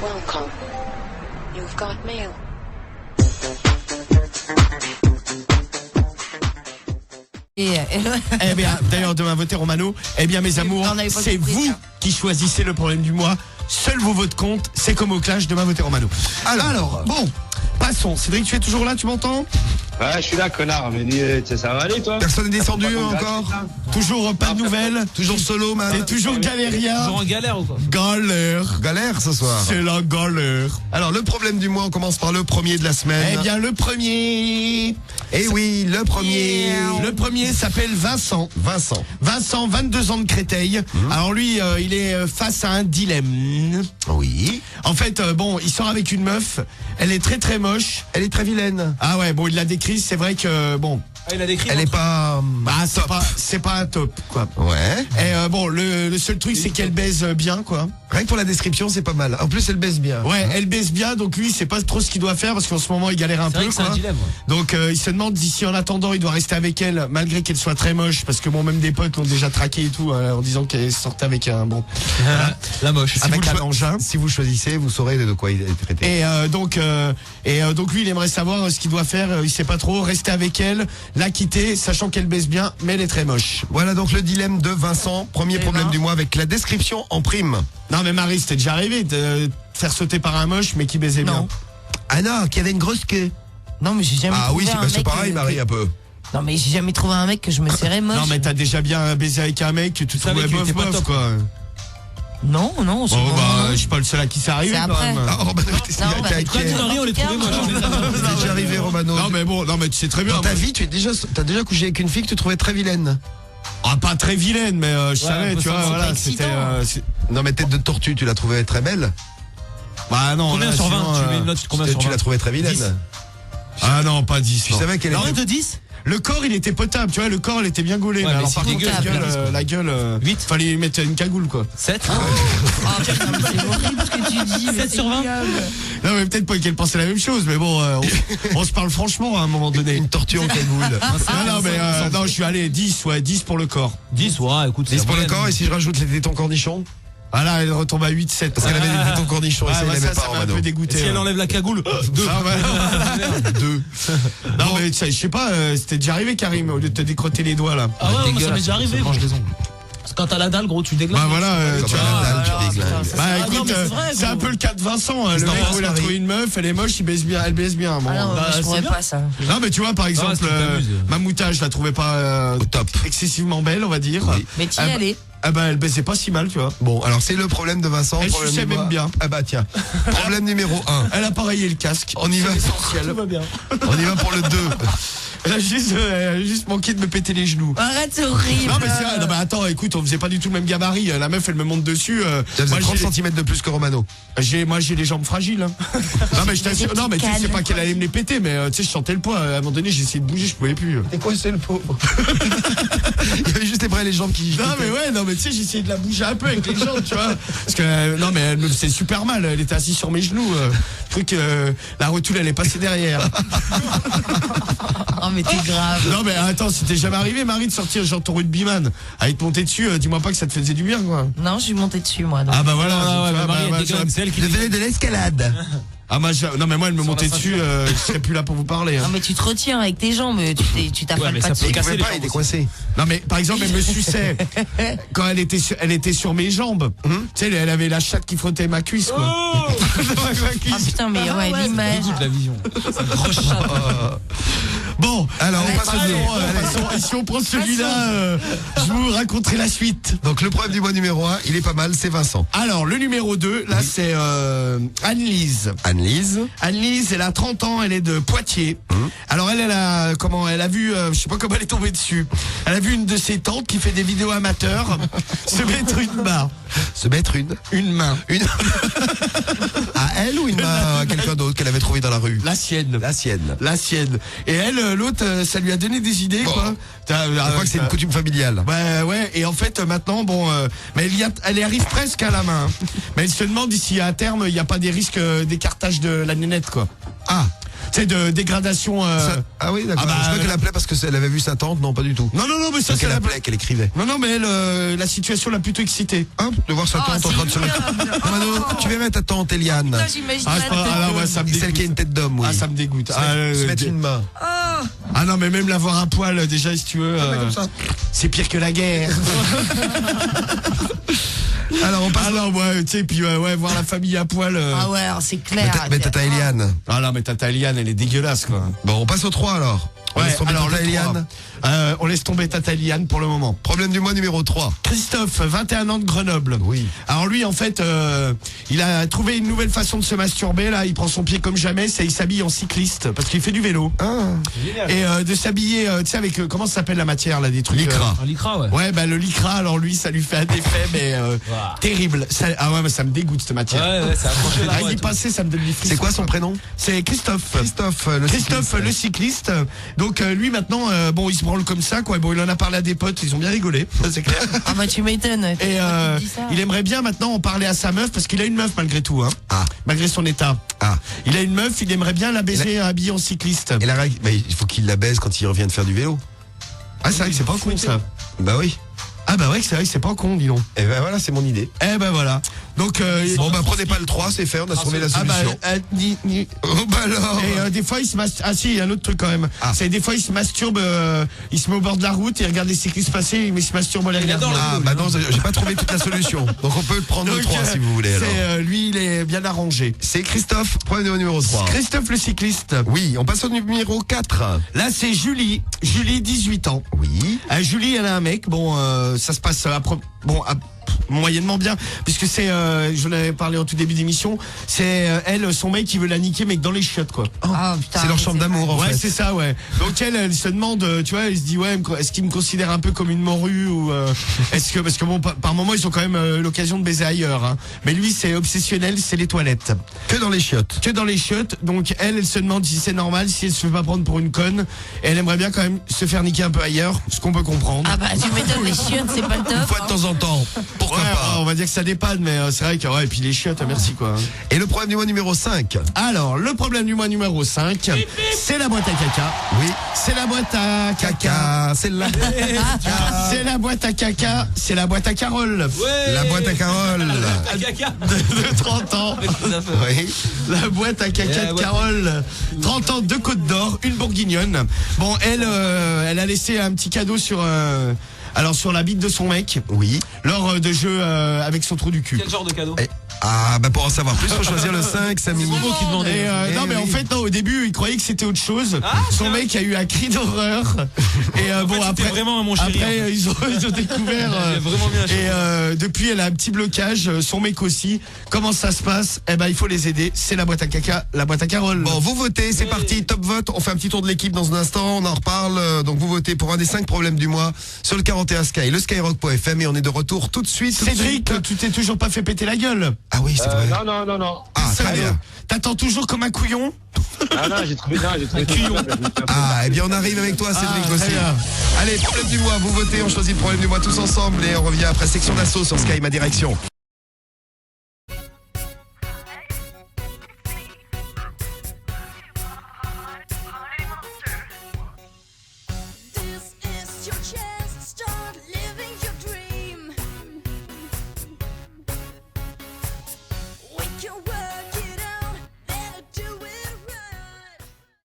Welcome. You've got mail. Eh bien, d'ailleurs, demain, votez Romano. Eh bien, mes amours, c'est vous qui choisissez le problème du mois. Seul vos votes comptent. C'est comme au clash, demain, votez Romano. Alors, bon, passons. Cédric, tu es toujours là, tu m'entends? Ouais, je suis là, connard. Mais dis, ça va aller, toi? Personne n'est descendu encore? Toujours pas de nouvelles? Toujours solo, man? T'es toujours galérien? Toujours en galère ou quoi? Galère. Galère ce soir. C'est la galère. Alors, le problème du mois, on commence par le premier de la semaine. Eh bien, le premier. Eh oui, le premier. Le premier s'appelle Vincent. Vincent, 22 ans de Créteil. Alors lui, il est face à un dilemme. oui. En fait, bon, il sort avec une meuf. Elle est très très moche. Elle est très vilaine. Ah ouais, bon, il l'a décrit. C'est vrai que bon, Ah, il a décrit. Elle est pas... c'est pas un top, quoi. Ouais. Et bon, le seul truc, c'est qu'elle baise bien, quoi. Rien que pour la description, c'est pas mal. En plus, elle baisse bien. Ouais, elle baise bien, donc lui, il sait pas trop ce qu'il doit faire parce qu'en ce moment, il galère un C'est vrai peu, que c'est quoi. un dilemme. Ouais. Donc, il se demande si en attendant, il doit rester avec elle, malgré qu'elle soit très moche, parce que bon, même des potes l'ont déjà traqué et tout, en disant qu'elle sortait avec un bon. La moche. Avec vous un le engin. Si vous choisissez, vous saurez de quoi il est traité. Et donc lui, il aimerait savoir ce qu'il doit faire. Il sait pas trop. Rester avec elle, la quitter, sachant qu'elle baisse bien, mais elle est très moche. Voilà donc le dilemme de Vincent. Premier problème ben. du mois avec la description en prime. Non, mais Marie, c'était déjà arrivé de te faire sauter par un moche, mais qui baisait bien. Non. Ah non, qui avait une grosse queue. Non, mais j'ai jamais Ah trouvé oui, un c'est mec pareil, Marie, un peu. Non, mais j'ai jamais trouvé un mec que je me serais moche. Non, mais t'as déjà bien baisé avec un mec que tu savais trouvais qu'il bof était pas bof, top. quoi. Non, Bon, non. je suis pas le seul à qui c'est arrivé, C'est quand après. même. Ah, Romano, t'es Non, bah, taquet. Quand tu n'en ris, on les trouvait moches. C'est déjà arrivé, Romano. Non, mais bon, non, mais tu sais très bien. Dans ta vie, t'as déjà couché avec une fille que tu trouvais très vilaine. Ah, pas très vilaine, mais je savais, un peu tu vois, sympa, voilà, excitant. c'était. Non, mais tête de tortue, tu la trouvais très belle. Bah non, Combien là, sur 20? sinon, Tu mets une note combien sur Tu 20? la trouvais très vilaine. 10. Ah non, pas 10. Tu non. savais qu'elle Non, était... de 10? Le corps, il était potable, tu vois, le corps, il était bien gaulé. Ouais, mais mais alors, si par t'es contre, gueule, la gueule, 8. fallait lui mettre une cagoule, quoi. 7? Ah, putain, mais c'est horrible ce que tu dis. 7 sur 20? Non, mais peut-être pas qu'elle pensait la même chose, mais bon, on se parle franchement à un moment donné. Une tortue en cagoule. Non, mais non, je suis allé 10, ouais, 10 pour le corps. 10, ouais, écoute. 10 c'est pour le moyenne. corps, et si je rajoute les tétons cornichons? Ah là, elle retombe à 8, 7. Parce qu'elle avait des tétons cornichons, et ça, Ouais, il aimait ça pas, m'a un Romano. peu Et dégoûté. si elle ouais. enlève la cagoule? 2. Ah, ouais. 2. Non, mais tu sais, je sais pas, c'était déjà arrivé, Karim, au lieu de te décrotter les doigts, là. Ah ouais, moi ça m'est déjà arrivé. mange les ongles. Parce que quand t'as la dalle, gros, tu déglingues. Bah voilà, Quand tu t'as vois. la dalle, tu déglingues. Bah Ah, non, écoute, mais c'est vrai, c'est un gros. peu le cas de Vincent. Le t'en mec, penses, il a Marie trouvé une meuf, elle est moche, elle baise bien. Bon. Ah non, Bah, moi, je c'est pourrais bien. pas ça. Non, mais tu vois, par exemple, si tu t'amuses. Mamouta, je la trouvais pas Au top. excessivement belle, on va dire. Oui. Mais t'y Ah, bah, allais. Ah bah, elle baisait pas si mal, tu vois. Bon, alors c'est le problème de Vincent. Elle problème suçait du même mois. bien. Ah bah tiens. Problème numéro 1. Elle a pareillé le casque. On y va. C'est essentiel. Tout va bien. On y va pour le 2. Elle a juste manqué de me péter les genoux. Arrête, c'est horrible. Non mais c'est vrai, non mais attends, écoute, on faisait pas du tout le même gabarit. La meuf, elle me monte dessus. Ça Moi, faisait 30 j'ai- cm de plus que Romano. j'ai les jambes fragiles. Hein. Non mais je t'assure, non mais tu sais, c'est pas qu'elle allait me les péter, mais tu sais, je sentais le poids. À un moment donné, j'ai essayé de bouger, je pouvais plus. T'es coincé le pauvre. Il y avait juste après les jambes qui... Non mais ouais, non mais tu sais, j'ai essayé de la bouger un peu avec les jambes, tu vois. Parce que non mais elle me faisait super mal. Elle était assise sur mes genoux. Truc, la retoule, elle est passée derrière. Oh, mais t'es grave. Non mais attends, c'était jamais arrivé, Marie, de sortir genre ton rugbyman, à te monter dessus. Dis-moi pas que ça te faisait du bien, quoi. Non, je suis montée dessus, moi. donc. Ah bah voilà. Ah ouais, tu vois, Marie, bah, elle déconne, c'est elle qui Je faisais de l'escalade. Ah non mais moi elle me Sur montait la dessus, je serais plus là pour vous parler. Non, Hein. mais tu te retiens avec tes jambes, tu t'affales mais pas ça dessus. peut Il casser pouvait les pas, jambes il était aussi. coincé. Non mais par exemple elle me suçait quand elle était sur mes jambes. Tu sais, elle avait la chatte qui frottait ma cuisse, quoi. Oh Ma Ah cuisse. putain, mais ouais, l'image. Dégoûte la vision. C'est une grosse chatte. Bon, Alors, on passe au allez, 2. passons. Et si on prend celui-là, je vous raconterai la suite. Donc le problème du mois numéro 1, il est pas mal, c'est Vincent. Alors le numéro 2, là c'est Anne-Lise. Anne-Lise. Anne-Lise, elle a 30 ans, elle est de Poitiers. Alors elle a vu, je sais pas comment elle est tombée dessus. Elle a vu une de ses tantes qui fait des vidéos amateurs se mettre une main. Se mettre Une main. une à elle ou une main à quelqu'un d'autre qu'elle avait trouvé dans la rue? La sienne. La sienne. La sienne. Et elle, l'autre, ça lui a donné des idées, Bon. quoi. Je crois que c'est une coutume familiale. Ouais, ouais. Et en fait, maintenant, bon, mais elle y arrive presque à la main. Mais elle se demande si à terme, il n'y a pas des risques d'écartage de la nénette, quoi. Ah, sais, de dégradation. Ah oui, d'accord. Ah bah, je crois qu'elle appelait parce qu'elle avait vu sa tante. Non, pas du tout. Non, mais ça, Donc c'est elle appelait, qu'elle écrivait. Non, mais elle, la situation l'a plutôt excitée. Hein, de voir sa tante en train de se mettre. Mano, tu vais mettre ta tante Eliane. Non, j'imagine Ah, la c'est pas- tête ah, non, de- ouais, ça me Celle dégoûte. qui a une tête d'homme, oui. Ah, ça me dégoûte. Se mettre une main. Ah non, mais même l'avoir un poil, déjà, si tu veux. comme ça. C'est pire que la guerre. Alors, on passe. Ah non, ouais, tu sais, puis ouais, voir la famille à poil. Ah ouais, alors c'est clair. Mais tata Eliane. Ah non, mais Tata Eliane, elle est dégueulasse, quoi. Bon, on passe au 3 alors. On laisse tomber alors Tata le 3. Eliane. On laisse tomber Tata Eliane pour le moment. Problème du mois numéro 3. Christophe, 21 ans de Grenoble. Oui. Alors lui, en fait, il a trouvé une nouvelle façon de se masturber. Là, il prend son pied comme jamais. C'est il s'habille en cycliste parce qu'il fait du vélo. Et de s'habiller, tu sais, avec comment ça s'appelle la matière là, des trucs. Lycra. Un lycra, ouais. Ouais, bah le lycra. Alors lui, ça lui fait un effet, mais terrible. Ça, ah ouais, mais ça me dégoûte cette matière. Ouais, ça a accroché la Rien voix et d'y tout. passer, ça me donne du frisson. C'est quoi son prénom? C'est Christophe. Christophe, Le cycliste. Donc lui maintenant, bon, il se branle comme ça, quoi. Bon, il en a parlé à des potes, ils ont bien rigolé, ça, c'est clair. Ah bah tu m'étonnes. Et il aimerait bien maintenant en parler à sa meuf parce qu'il a une meuf malgré tout, hein. Ah. Malgré son état. Ah. Il a une meuf, il aimerait bien la baiser habillée en cycliste. Et la règle, mais il faut qu'il la baise quand il revient de faire du vélo. Ah, c'est vrai que c'est pas con ça. Bah oui. Ah bah ouais, c'est vrai que c'est pas con, dis donc. Et ben voilà, c'est mon idée. Eh ben voilà. Donc Bon bah prenez pas le 3, c'est fait, on a trouvé la ah bah solution. Oh bah alors. Et des fois il se masturbe. Ah si, il y a un autre truc quand même. Ah. C'est des fois il se masturbe, il se met au bord de la route, il regarde les cyclistes passer, mais il se masturbe à la regarde. adore le Ah bah non, j'ai pas trouvé toute la solution. Donc on peut prendre le 3 si vous voulez alors. C'est lui, il est bien arrangé. C'est Christophe, problème au numéro 3. Christophe le cycliste. Oui, on passe au numéro 4. Là c'est Julie. Julie, 18 ans. Oui. Julie, elle a un mec. Bon, ça se passe moyennement bien, puisque c'est, je l'avais parlé en tout début d'émission, c'est elle, son mec qui veut la niquer, mais que dans les chiottes, quoi. Ah, putain, C'est leur chambre d'amour en Ouais, fait. c'est ça, ouais. Donc elle se demande, tu vois, elle se dit, ouais, est-ce qu'il me considère un peu comme une morue ou est-ce que, parce que bon, par moment ils ont quand même l'occasion de baiser ailleurs, hein. Mais lui, c'est obsessionnel, c'est les toilettes. Que dans les chiottes. Que dans les chiottes. Donc elle se demande si c'est normal, si elle se fait pas prendre pour une conne. Et elle aimerait bien quand même se faire niquer un peu ailleurs, ce qu'on peut comprendre. Ah bah tu m'étonnes, les chiottes c'est pas le top. Une fois de temps en temps. Pourquoi Ouais, pas. on va dire que ça dépanne, mais c'est vrai que, ouais, et puis les chiottes, merci, quoi. Et le problème du mois numéro 5. Alors, le problème du mois numéro 5, c'est la boîte à caca. Oui. C'est la boîte à caca. C'est la C'est la boîte à caca. C'est la boîte à Carole. Ouais. La boîte à Carole. À caca. De 30 ans. Oui. La boîte à caca de ouais. Carole. 30 ans, 2 Côtes d'Or, une bourguignonne. Bon, elle a laissé un petit cadeau sur la bite de son mec. Oui. Lors de jeux avec son trou du cul. Quel genre de cadeau? Ah bah pour en savoir plus, faut choisir le 5, Samy. Momo qui demandait. Et non, mais en fait, non, au début, il croyait que c'était autre chose. Son mec a eu un cri d'horreur. Et bon, c'était après, vraiment mon chéri, après, en fait. ils ont découvert. Il a vraiment bien et depuis, elle a un petit blocage. Son mec aussi. Comment ça se passe? Eh ben, il faut les aider. C'est la boîte à caca, la boîte à Carole. Bon, vous votez, c'est parti, top vote. On fait un petit tour de l'équipe dans un instant, on en reparle. Donc vous votez pour un des 5 problèmes du mois sur le 41 Sky, le Skyrock.fm, et on est de retour tout de suite. Cédric, tu t'es toujours pas fait péter la gueule. Ah oui, c'est vrai. Non. Ah, très bien. T'attends toujours comme un couillon. Ah non, j'ai trouvé Ah, eh bien on arrive avec toi, Cédric Ah, aussi. très bien. Allez, problème du mois, vous votez, on choisit le problème du mois tous ensemble et on revient après section d'assaut sur Sky, ma direction.